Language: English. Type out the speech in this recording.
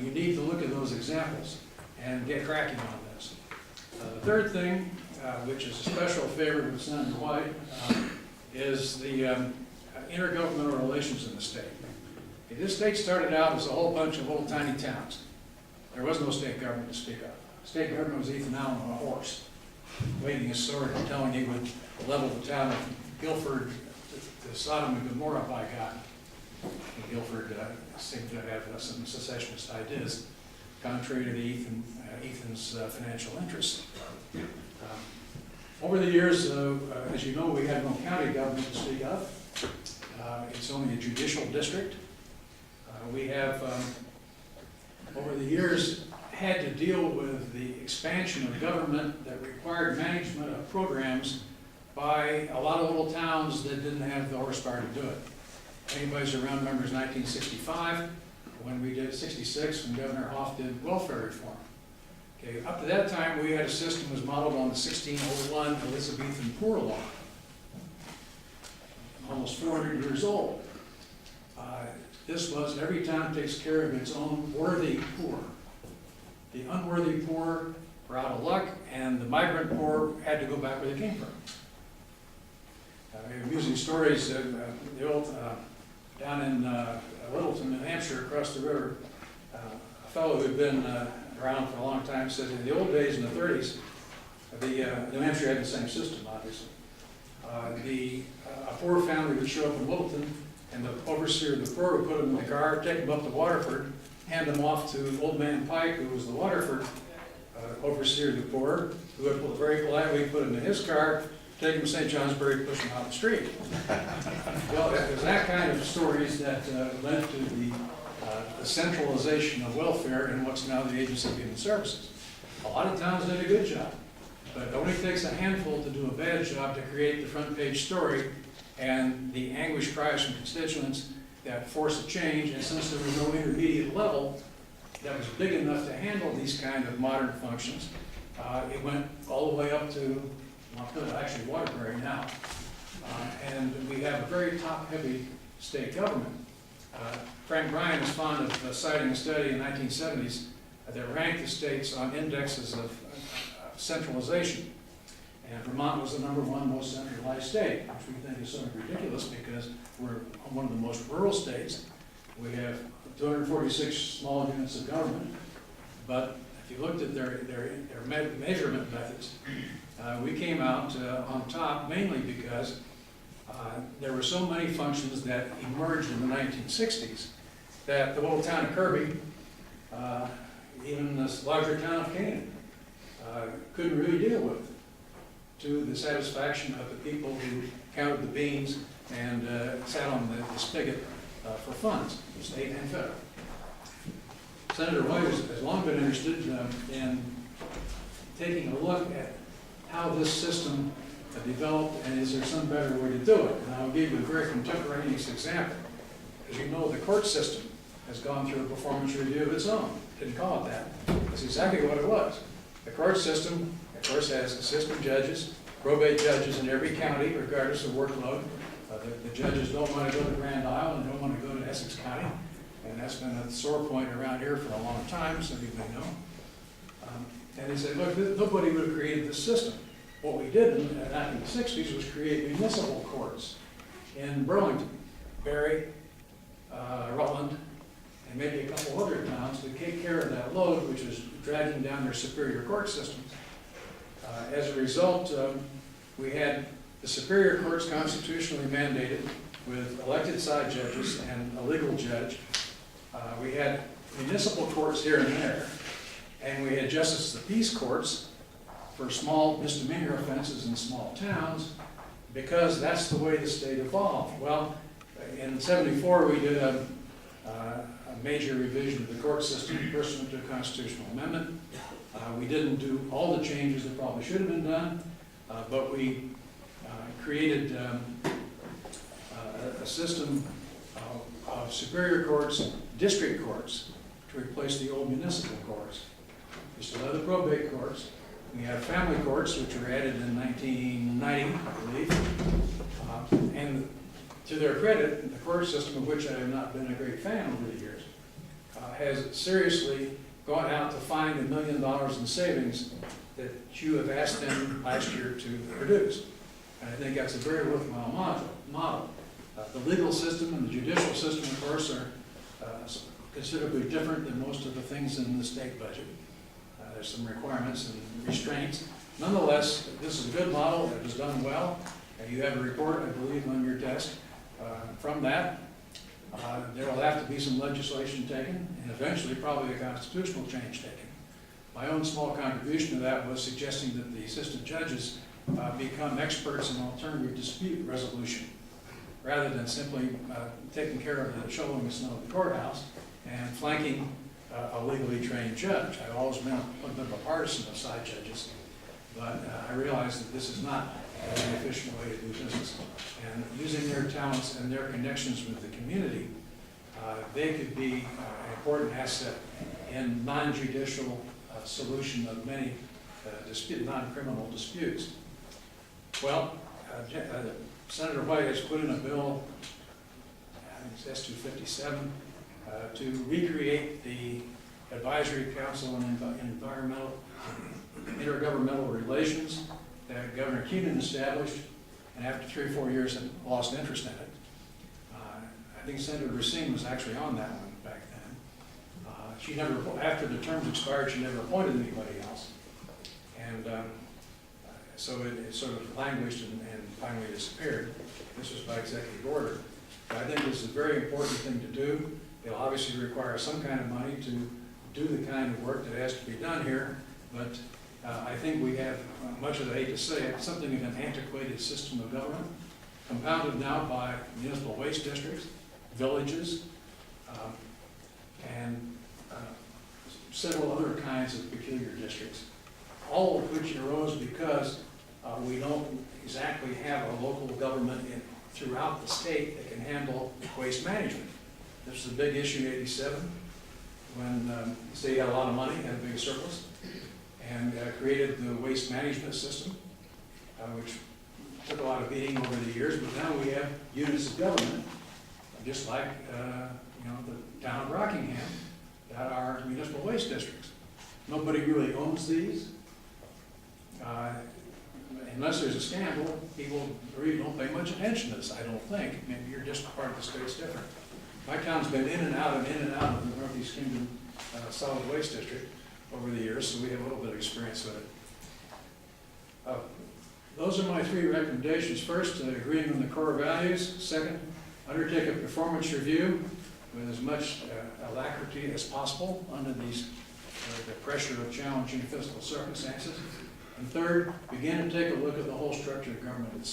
You need to look at those examples and get cracking on this. The third thing, which is a special favorite with Senator White, is the intergovernmental relations in the state. Okay, this state started out as a whole bunch of little tiny towns. There was no state government to speak of. State government was Ethan Allen on a horse, waving his sword and telling he would level the town of Guilford to Sodom and Gomorrah by God. And Guilford seemed to have some secessionist ideas, contrary to Ethan's financial interests. Over the years, as you know, we have no county government to speak of. It's only a judicial district. We have, over the years, had to deal with the expansion of government that required management of programs by a lot of little towns that didn't have the horsepower to do it. Anybody's around remembers 1965, when we did 66, when Governor Hoff did welfare reform. Okay, up to that time, we had a system that was modeled on the 1601 Elizabethan Poor Law, almost 400 years old. This was, every town takes care of its own worthy poor. The unworthy poor were out of luck, and the migrant poor had to go back where they came from. Amusing stories, the old, down in Littleton, New Hampshire, across the river, a fellow who had been around for a long time said in the old days, in the 30s, New Hampshire had the same system, obviously. A poor family would show up in Littleton, and the overseer of the poor would put them in the car, take them up to Waterford, hand them off to Old Man Pike, who was the Waterford overseer of the poor, who would very politely put them in his car, take them to St. Johnsbury, push them out the street. Well, it was that kind of stories that led to the centralization of welfare in what's now the Agency of Human Services. A lot of towns did a good job, but it only takes a handful to do a bad job to create the front page story and the anguish cries from constituents that force a change. And since there was no intermediate level that was big enough to handle these kind of modern functions, it went all the way up to actually Waterbury now. And we have a very top-heavy state government. Frank Bryan is fond of citing a study in the 1970s that ranked the states on indexes of centralization. And Vermont was the #1 most centralized state, which we think is something ridiculous because we're one of the most rural states. We have 246 small units of government, but if you looked at their measurement methods, we came out on top mainly because there were so many functions that emerged in the 1960s that the little town of Kirby, even this larger town of Canaan, couldn't really deal with, to the satisfaction of the people who counted the beans and sat on the spigot for funds, state and federal. Senator White has long been interested in taking a look at how this system developed and is there some better way to do it. And I'll give you a very contemporaneous example. As you know, the court system has gone through a performance review of its own. Didn't call it that. That's exactly what it was. The court system, of course, has assistant judges, probate judges in every county, regardless of workload. The judges don't want to go to Grand Isle and don't want to go to Essex County. And that's been a sore point around here for a long time, some of you may know. And they said, look, nobody would have created this system. What we did in the 1960s was create municipal courts in Burlington, Barry, Rutland, and maybe a couple other towns to take care of that load, which was dragging down their superior court systems. As a result, we had the superior courts constitutionally mandated with elected side judges and a legal judge. We had municipal courts here and there, and we had justice of the peace courts for small misdemeanor offenses in small towns, because that's the way the state evolved. Well, in '74, we did a major revision of the court system pursuant to a constitutional amendment. We didn't do all the changes that probably should have been done, but we created a system of superior courts, district courts, to replace the old municipal courts. We still have the probate courts. We have family courts, which were added in 1990, I believe. And to their credit, the court system, of which I have not been a great fan over the years, has seriously gone out to find $1 million in savings that you have asked them last year to produce. And I think that's a very worthwhile model. The legal system and the judicial system, of course, are considerably different than most of the things in the state budget. There's some requirements and restraints. Nonetheless, this is a good model. It was done well. You have a report, I believe, on your desk. From that, there will have to be some legislation taken, and eventually probably a constitutional change taken. My own small contribution to that was suggesting that the assistant judges become experts in alternative dispute resolution, rather than simply taking care of the shoveling the snow at the courthouse and flanking a legally trained judge. I've always been a bit of a partisan of side judges, but I realize that this is not a very efficient way to do business. And using their talents and their connections with the community, they could be an important asset in non-judicial solution of many non-criminal disputes. Well, Senator White has put in a bill, I think it's S-257, to recreate the Advisory Council on Intergovernmental Relations that Governor Keenan established, and after 3 or 4 years had lost interest in it. I think Senator Racine was actually on that one back then. She never, after the terms expired, she never appointed anybody else. And so it sort of languished and finally disappeared. This was by executive order. But I think this is a very important thing to do. It'll obviously require some kind of money to do the kind of work that has to be done here, but I think we have, much as I hate to say it, something of an antiquated system of government, compounded now by municipal waste districts, villages, and several other kinds of peculiar districts, all of which arose because we don't exactly have a local government throughout the state that can handle waste management. This was a big issue in '87 when the state had a lot of money, had a big surplus, and created the waste management system, which took a lot of beating over the years. But now we have units of government, just like the town of Rockingham, that are municipal waste districts. Nobody really owns these. Unless there's a scandal, people really don't pay much attention to this, I don't think. Maybe your district part of the state's different. My town's been in and out of the Northeast Kingdom solid waste district over the years, so we have a little bit of experience with it. Those are my 3 recommendations. First, agreeing on the core values. Second, undertake a performance review with as much alacrity as possible under the pressure of challenging fiscal circumstances. And third, begin to take a look at the whole structure of government itself.